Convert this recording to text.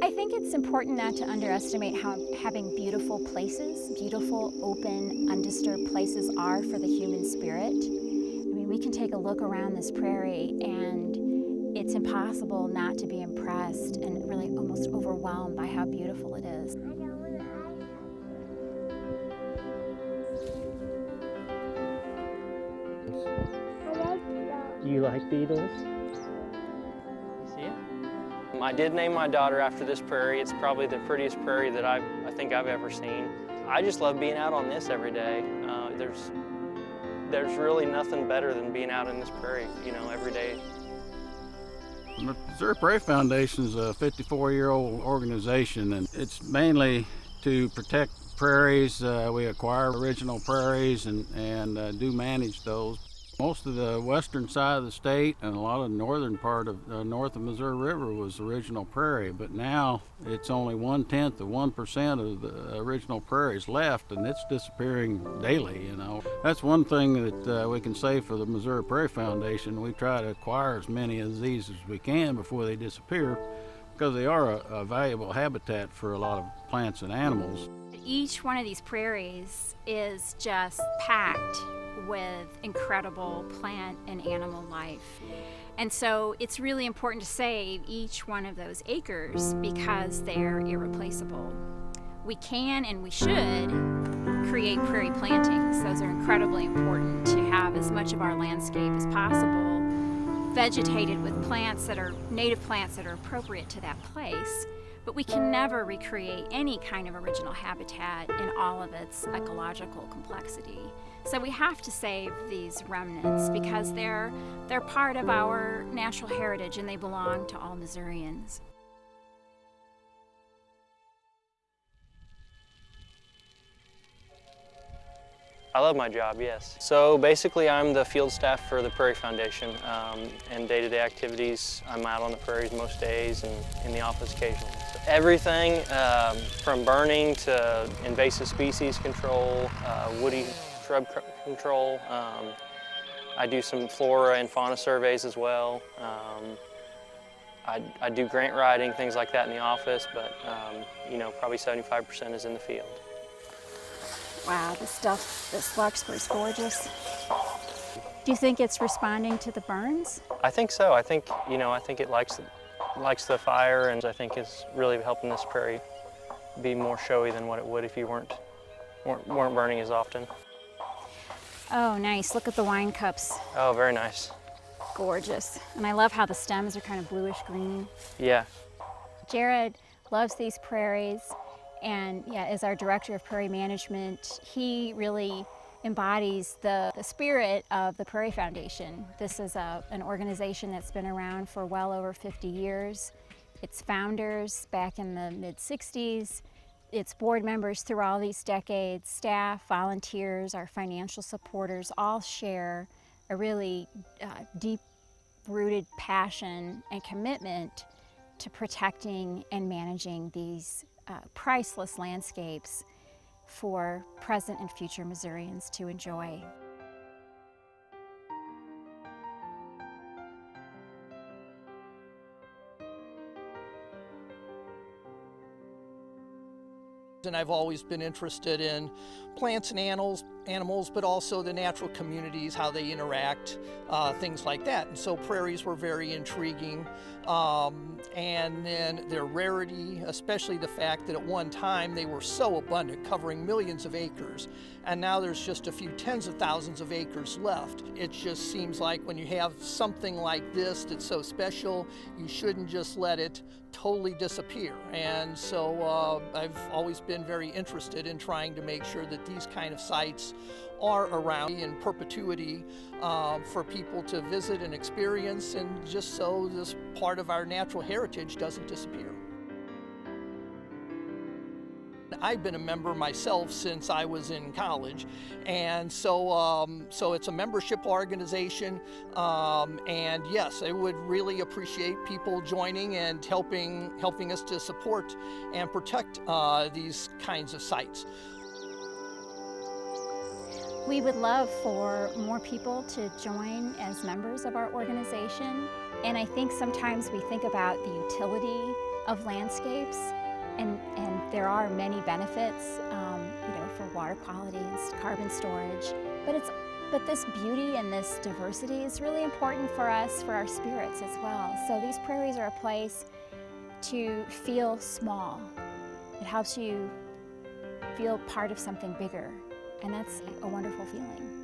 I think it's important not to underestimate how having beautiful places, beautiful, open, undisturbed places are for the human spirit. I mean, we can take a look around this prairie and it's impossible not to be impressed and really almost overwhelmed by how beautiful it is. Do you like beetles? You see it? I did name my daughter after this prairie. It's probably the prettiest prairie that I think I've ever seen. I just love being out on this every day. There's really nothing better than being out in this prairie, you know, every day. The Missouri Prairie Foundation is a 54-year-old organization, and it's mainly to protect prairies. We acquire original prairies and do manage those. Most of the western side of the state and a lot of the northern part of north of Missouri River was original prairie, but now it's only 1/10 of 1% of the original prairies left, and it's disappearing daily, you know. That's one thing that we can say for the Missouri Prairie Foundation. We try to acquire as many of these as we can before they disappear, because they are a valuable habitat for a lot of plants and animals. Each one of these prairies is just packed with incredible plant and animal life. And so it's really important to save each one of those acres because they're irreplaceable. We can and we should create prairie plantings. Those are incredibly important to have as much of our landscape as possible vegetated with plants that are native plants that are appropriate to that place. But we can never recreate any kind of original habitat in all of its ecological complexity. So we have to save these remnants because they're part of our natural heritage and they belong to all Missourians. I love my job, yes. So basically I'm the field staff for the Prairie Foundation, and day-to-day activities, I'm out on the prairies most days and in the office occasionally. So everything from burning to invasive species control, woody shrub control. I do some flora and fauna surveys as well. I do grant writing, things like that in the office, but you know, probably 75% is in the field. Wow, this larkspur is gorgeous. Do you think it's responding to the burns? I think so. I think, you know, I think it likes the fire, and I think it's really helping this prairie be more showy than what it would if you weren't burning as often. Oh, nice. Look at the wine cups. Oh, very nice. Gorgeous. And I love how the stems are kind of bluish green. Yeah. Jared loves these prairies, and yeah, as our director of prairie management, he really embodies the spirit of the Prairie Foundation. This is an organization that's been around for well over 50 years. Its founders back in the mid-60s, its board members through all these decades, staff, volunteers, our financial supporters all share a really deep-rooted passion and commitment to protecting and managing these priceless landscapes for present and future Missourians to enjoy. And I've always been interested in plants and animals, but also the natural communities, how they interact, things like that. And so prairies were very intriguing. And then their rarity, especially the fact that at one time they were so abundant, covering millions of acres. And now there's just a few tens of thousands of acres left. It just seems like when you have something like this that's so special, you shouldn't just let it totally disappear. And so I've always been very interested in trying to make sure that these kind of sites are around in perpetuity for people to visit and experience, and just so this part of our natural heritage doesn't disappear. I've been a member myself since I was in college, and so it's a membership organization, and yes, I would really appreciate people joining and helping us to support and protect these kinds of sites. We would love for more people to join as members of our organization. And I think sometimes we think about the utility of landscapes, and there are many benefits, for water quality and carbon storage. But this beauty and this diversity is really important for us, for our spirits as well. So these prairies are a place to feel small. It helps you feel part of something bigger, and that's a wonderful feeling.